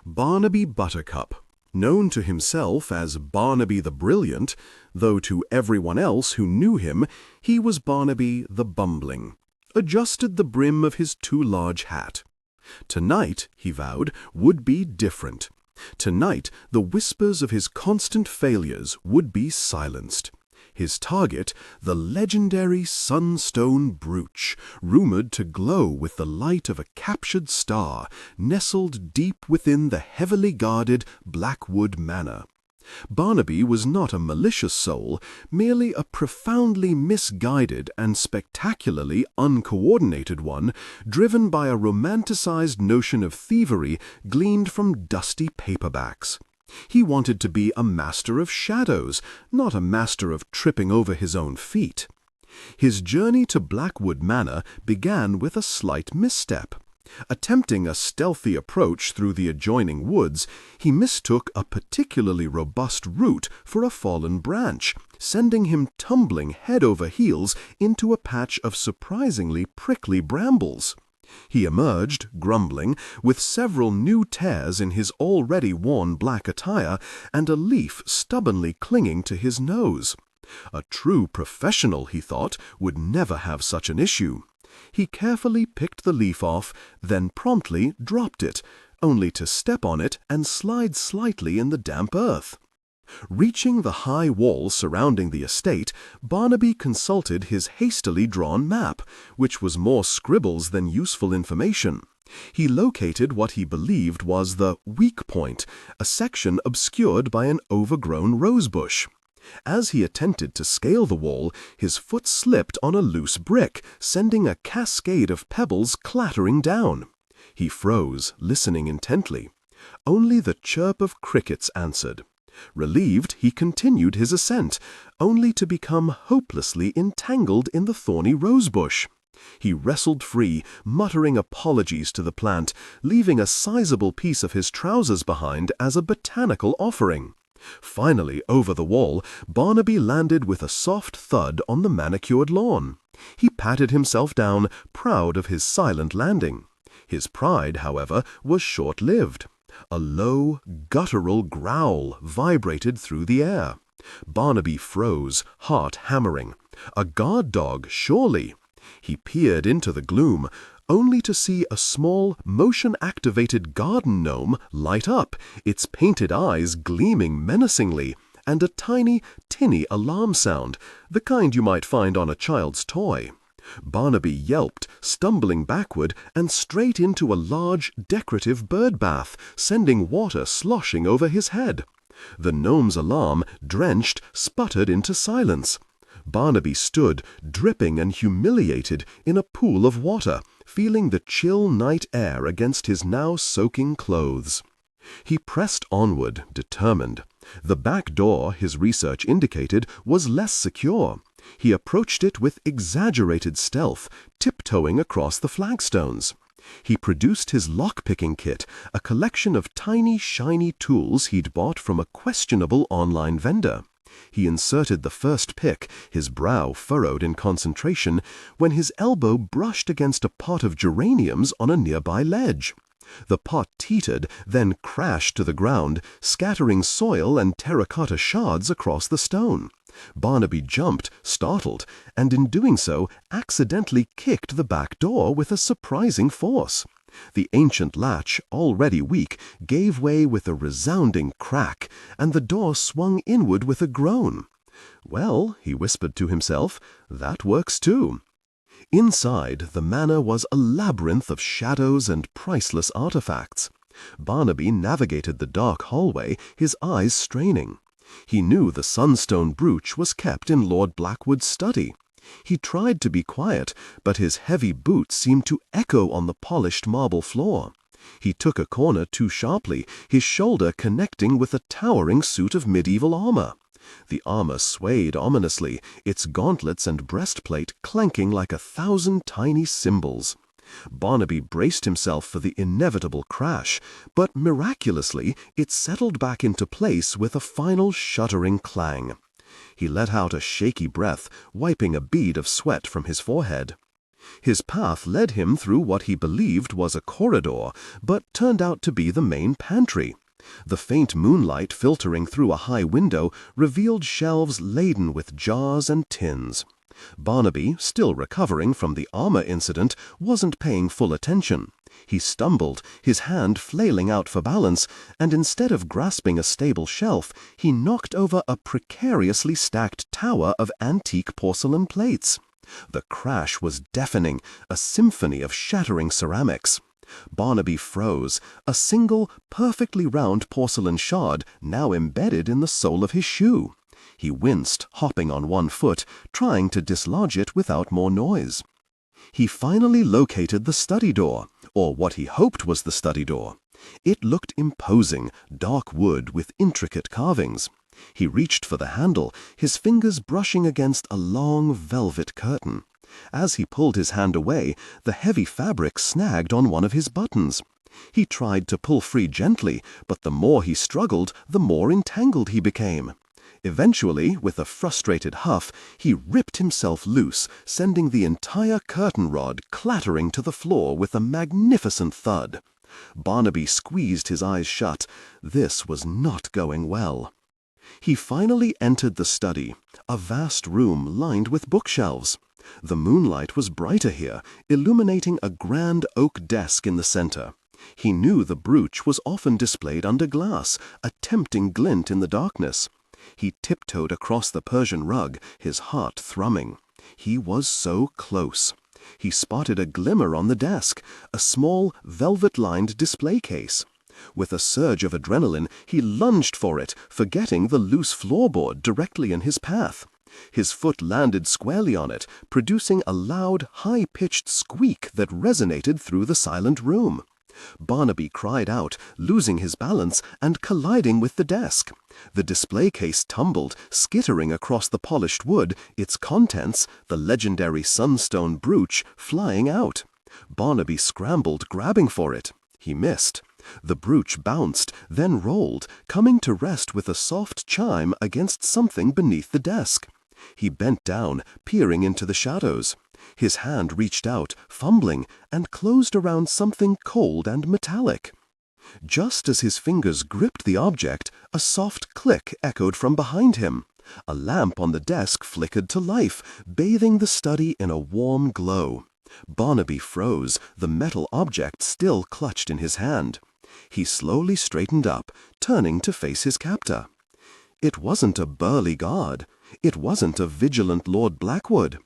Barnaby Buttercup, known to himself as Barnaby the Brilliant, though to everyone else who knew him he was Barnaby the Bumbling, adjusted the brim of his too large hat. Tonight, he vowed, would be different. Tonight, the whispers of his constant failures would be silenced. His target, the legendary Sunstone Brooch, rumored to glow with the light of a captured star, nestled deep within the heavily guarded Blackwood Manor. Barnaby was not a malicious soul, merely a profoundly misguided and spectacularly uncoordinated one, driven by a romanticized notion of thievery gleaned from dusty paperbacks. He wanted to be a master of shadows, not a master of tripping over his own feet. His journey to Blackwood Manor began with a slight misstep. Attempting a stealthy approach through the adjoining woods, he mistook a particularly robust root for a fallen branch, sending him tumbling head over heels into a patch of surprisingly prickly brambles. He emerged, grumbling, with several new tears in his already worn black attire and a leaf stubbornly clinging to his nose. A true professional, he thought, would never have such an issue. He carefully picked the leaf off, then promptly dropped it, only to step on it and slide slightly in the damp earth. Reaching the high wall surrounding the estate, Barnaby consulted his hastily drawn map, which was more scribbles than useful information. He located what he believed was the weak point, a section obscured by an overgrown rosebush. As he attempted to scale the wall, his foot slipped on a loose brick, sending a cascade of pebbles clattering down. He froze, listening intently. Only the chirp of crickets answered. Relieved, he continued his ascent, only to become hopelessly entangled in the thorny rosebush. He wrestled free, muttering apologies to the plant, leaving a sizable piece of his trousers behind as a botanical offering. Finally, over the wall, Barnaby landed with a soft thud on the manicured lawn. He patted himself down, proud of his silent landing. His pride, however, was short-lived. A low, guttural growl vibrated through the air. Barnaby froze, heart hammering. A guard dog, surely. He peered into the gloom, only to see a small, motion-activated garden gnome light up, its painted eyes gleaming menacingly, and a tiny, tinny alarm sound, the kind you might find on a child's toy. Barnaby yelped, stumbling backward and straight into a large, decorative bird bath, sending water sloshing over his head. The gnome's alarm, drenched, sputtered into silence. Barnaby stood, dripping and humiliated, in a pool of water, feeling the chill night air against his now soaking clothes. He pressed onward, determined. The back door, his research indicated, was less secure. He approached it with exaggerated stealth, tiptoeing across the flagstones. He produced his lock-picking kit, a collection of tiny, shiny tools he'd bought from a questionable online vendor. He inserted the first pick, his brow furrowed in concentration, when his elbow brushed against a pot of geraniums on a nearby ledge. The pot teetered, then crashed to the ground, scattering soil and terracotta shards across the stone. Barnaby jumped, startled, and in doing so accidentally kicked the back door with a surprising force. The ancient latch, already weak, gave way with a resounding crack, and the door swung inward with a groan. "Well," he whispered to himself, "that works too." Inside, the manor was a labyrinth of shadows and priceless artifacts. Barnaby navigated the dark hallway, his eyes straining. He knew the Sunstone Brooch was kept in Lord Blackwood's study. He tried to be quiet, but his heavy boots seemed to echo on the polished marble floor. He took a corner too sharply, his shoulder connecting with a towering suit of medieval armor. The armor swayed ominously, its gauntlets and breastplate clanking like 1,000 tiny cymbals. Barnaby braced himself for the inevitable crash, but miraculously it settled back into place with a final shuddering clang. He let out a shaky breath, wiping a bead of sweat from his forehead. His path led him through what he believed was a corridor, but turned out to be the main pantry. The faint moonlight filtering through a high window revealed shelves laden with jars and tins. Barnaby, still recovering from the armor incident, wasn't paying full attention. He stumbled, his hand flailing out for balance, and instead of grasping a stable shelf, he knocked over a precariously stacked tower of antique porcelain plates. The crash was deafening, a symphony of shattering ceramics. Barnaby froze, a single, perfectly round porcelain shard now embedded in the sole of his shoe. He winced, hopping on one foot, trying to dislodge it without more noise. He finally located the study door, or what he hoped was the study door. It looked imposing, dark wood with intricate carvings. He reached for the handle, his fingers brushing against a long velvet curtain. As he pulled his hand away, the heavy fabric snagged on one of his buttons. He tried to pull free gently, but the more he struggled, the more entangled he became. Eventually, with a frustrated huff, he ripped himself loose, sending the entire curtain rod clattering to the floor with a magnificent thud. Barnaby squeezed his eyes shut. This was not going well. He finally entered the study, a vast room lined with bookshelves. The moonlight was brighter here, illuminating a grand oak desk in the center. He knew the brooch was often displayed under glass, a tempting glint in the darkness. He tiptoed across the Persian rug, his heart thrumming. He was so close. He spotted a glimmer on the desk, a small, velvet-lined display case. With a surge of adrenaline, he lunged for it, forgetting the loose floorboard directly in his path. His foot landed squarely on it, producing a loud, high-pitched squeak that resonated through the silent room. Barnaby cried out, losing his balance and colliding with the desk. The display case tumbled, skittering across the polished wood, its contents, the legendary Sunstone Brooch, flying out. Barnaby scrambled, grabbing for it. He missed. The brooch bounced, then rolled, coming to rest with a soft chime against something beneath the desk. He bent down, peering into the shadows. His hand reached out, fumbling, and closed around something cold and metallic. Just as his fingers gripped the object, a soft click echoed from behind him. A lamp on the desk flickered to life, bathing the study in a warm glow. Barnaby froze, the metal object still clutched in his hand. He slowly straightened up, turning to face his captor. It wasn't a burly guard. It wasn't a vigilant Lord Blackwood.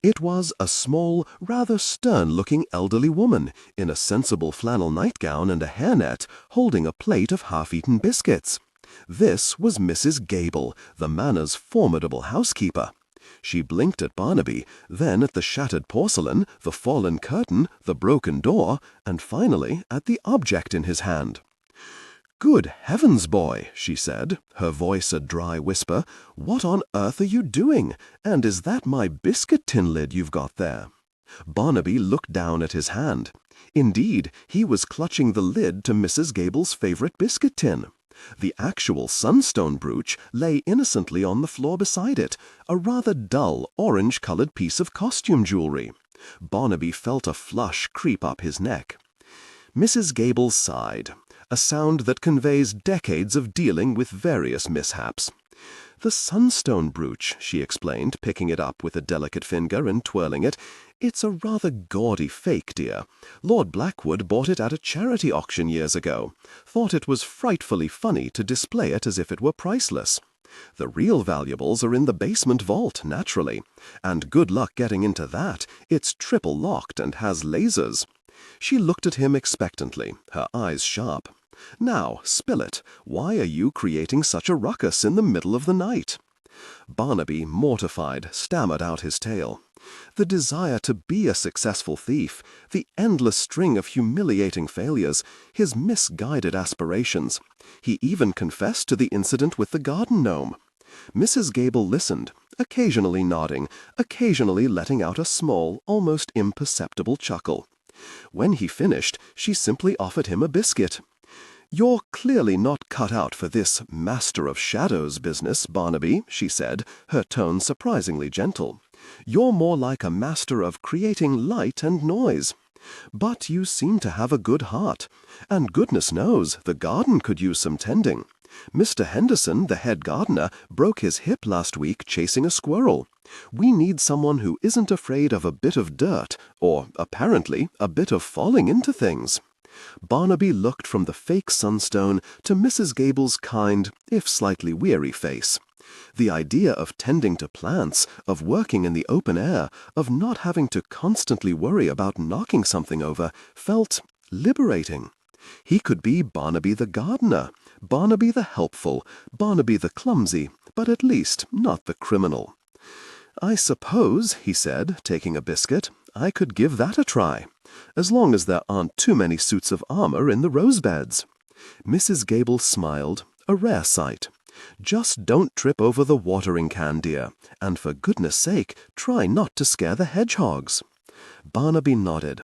It was a small, rather stern-looking elderly woman in a sensible flannel nightgown and a hairnet, holding a plate of half-eaten biscuits. This was Mrs. Gable, the manor's formidable housekeeper. She blinked at Barnaby, then at the shattered porcelain, the fallen curtain, the broken door, and finally at the object in his hand. "Good heavens, boy," she said, her voice a dry whisper. "What on earth are you doing? And is that my biscuit tin lid you've got there?" Barnaby looked down at his hand. Indeed, he was clutching the lid to Mrs. Gable's favorite biscuit tin. The actual Sunstone Brooch lay innocently on the floor beside it, a rather dull, orange-colored piece of costume jewelry. Barnaby felt a flush creep up his neck. Mrs. Gable sighed, a sound that conveys decades of dealing with various mishaps. "The Sunstone Brooch," she explained, picking it up with a delicate finger and twirling it. "It's a rather gaudy fake, dear. Lord Blackwood bought it at a charity auction years ago. Thought it was frightfully funny to display it as if it were priceless. The real valuables are in the basement vault, naturally. And good luck getting into that. It's triple locked and has lasers." She looked at him expectantly, her eyes sharp. "Now, spill it. Why are you creating such a ruckus in the middle of the night?" Barnaby, mortified, stammered out his tale. The desire to be a successful thief, the endless string of humiliating failures, his misguided aspirations. He even confessed to the incident with the garden gnome. Mrs. Gable listened, occasionally nodding, occasionally letting out a small, almost imperceptible chuckle. When he finished, she simply offered him a biscuit. "You're clearly not cut out for this Master of Shadows business, Barnaby," she said, her tone surprisingly gentle. You're more like a master of creating light and noise. But you seem to have a good heart, and goodness knows the garden could use some tending. Mr. Henderson, the head gardener, broke his hip last week chasing a squirrel. We need someone who isn't afraid of a bit of dirt, or, apparently, a bit of falling into things." Barnaby looked from the fake Sunstone to Mrs. Gable's kind, if slightly weary face. The idea of tending to plants, of working in the open air, of not having to constantly worry about knocking something over, felt liberating. He could be Barnaby the gardener, Barnaby the helpful, Barnaby the clumsy, but at least not the criminal. "I suppose," he said, taking a biscuit, "I could give that a try, as long as there aren't too many suits of armor in the rose beds." Mrs. Gable smiled, a rare sight. "Just don't trip over the watering can, dear, and for goodness sake, try not to scare the hedgehogs." Barnaby nodded.